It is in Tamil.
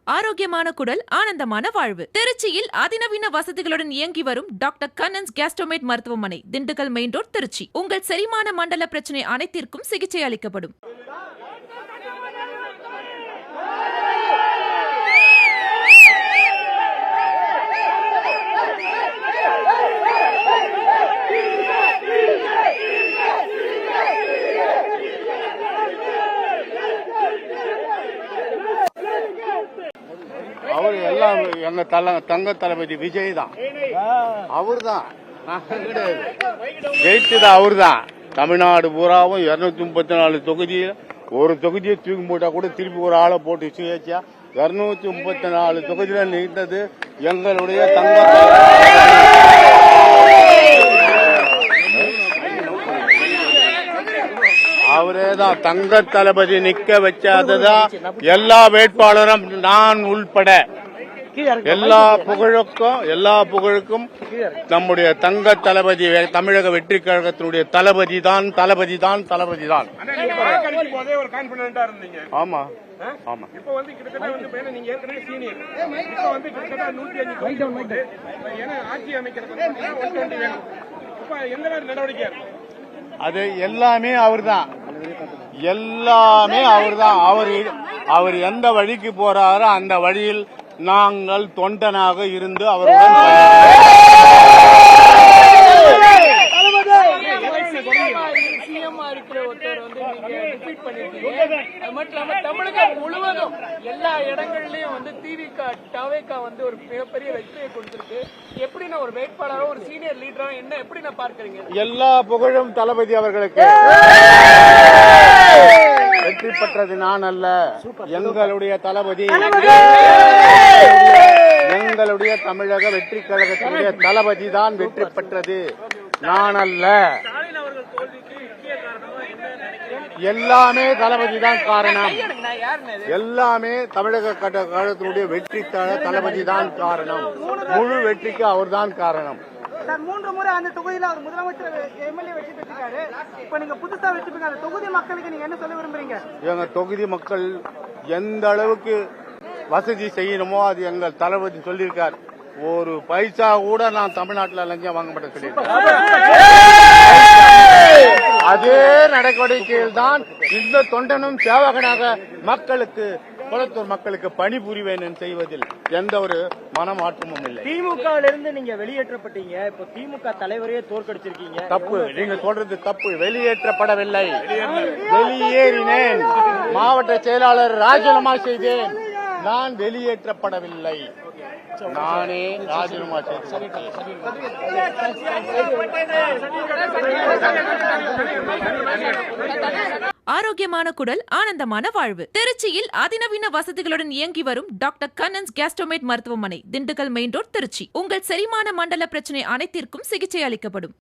ஆரோக்கியமான குடல், ஆனந்தமான வாழ்வு. திருச்சியில் அதிநவீன வசதிகளுடன் இயங்கி வரும் டாக்டர் கண்ணன்ஸ் கேஸ்ட்ரோமேட் மருத்துவமனை, திண்டுக்கல் மெயின் ரோட், திருச்சி. உங்கள் செரிமான மண்டல பிரச்சனை அனைத்திற்கும் சிகிச்சை அளிக்கப்படும். அவர் எல்லாம் எங்க தங்க தளபதி விஜய் தான். அவர் தான் ஜெயிச்சது. அவர் தான். தமிழ்நாடு பூராவும் 234 தொகுதியில் ஒரு தொகுதியை தூக்கி போட்டா கூட திருப்பி ஒரு ஆளை போட்டு சுயேட்சா 234 தொகுதியில நீண்டது எங்களுடைய தங்க அவரே தான். தங்க தளபதி நிக்க வச்சாதான் எல்லா வேட்பாளரும் நான் உள்பட எல்லா புகழுக்கும் நம்முடைய தங்க தளபதி, தமிழக வெற்றி கழகத்தினுடைய தளபதி தான். ஆமா ஆமா. இப்ப வந்து கிட்டத்தட்ட நீங்க ஏற்கனவே சீனியர். இப்ப வந்து கிட்டத்தட்ட 105 ஆட்சி அமைக்கிறது இப்ப எந்த மாதிரி நடவடிக்கை? அது எல்லாமே அவர்தான். அவர் எந்த வழிக்கு போறாரோ அந்த வழியில் நாங்கள் தொண்டனாக இருந்து அவருடன் தமிழகம் முழுவதும் எல்லா இடங்கள்லயும் வந்து தவேகா வந்து ஒரு மிகப்பெரிய வெற்றியை கொடுத்திருக்கு. எப்படி நான் ஒரு வேட்பாளரோ ஒரு சீனியர் லீடரா என்ன எப்படி நான் பார்க்கறீங்க? எல்லா புகழும் தளபதி அவர்களுக்கு. வெற்றி பெற்றது நான் அல்ல, எங்களுடைய தளபதி, எங்களுடைய தமிழக வெற்றி கழகத்தினுடைய தளபதி தான் வெற்றி பெற்றது, நான் அல்ல. எல்லாமே தளபதி தான் காரணம். எல்லாமே தமிழக கழகத்தினுடைய வெற்றி தளபதி தான் காரணம். முழு வெற்றிக்கு அவர் தான் காரணம். 3 முறை அந்த தொகுதியில் அவர் முதலமைச்சர் எம்எல்ஏ வெற்றி பெற்றிருக்காரு. இப்ப நீங்க புதுசா வெற்றி பெற்ற அந்த தொகுதி மக்களுக்கு நீங்க என்ன சொல்ல விரும்புறீங்க? எங்க தொகுதி மக்கள் எந்த அளவுக்கு வசதி செய்யணுமோ அது எங்கள் தளபதி சொல்லியிருக்கார். ஒரு பைசா கூட நான் தமிழ்நாட்டில் லஞ்சம் வாங்க மாட்டேன் சொல்லியிருக்கேன். அதே நடவடிக்கையில் தான் இந்த தொண்டனும் சேவகனாக மக்களுக்கு, குளத்தூர் மக்களுக்கு பணிபுரிவேன் செய்வதில் எந்த ஒரு மனமாற்றமும் இல்லை. திமுக இருந்து நீங்க வெளியேற்றப்பட்டீங்க, இப்ப திமுக தலைவரையே தோற்கடிச்சிருக்கீங்க. தப்பு, நீங்க சொல்றது தப்பு. வெளியேற்றப்படவில்லை, வெளியேறினேன். மாவட்ட செயலாளர் ராஜினாமா செய்தேன். நான் வெளியேற்றப்படவில்லை, நானே ராஜினாமா செய்தேன். ஆரோக்கியமான குடல், ஆனந்தமான வாழ்வு. திருச்சியில் அதிநவீன வசதிகளுடன் இயங்கி வரும் டாக்டர் கண்ணன்ஸ் கேஸ்ட்ரோமேட் மருத்துவமனை, திண்டுக்கல் மெயின் ரோட், திருச்சி. உங்கள் செரிமான மண்டல பிரச்சனை அனைத்திற்கும் சிகிச்சை அளிக்கப்படும்.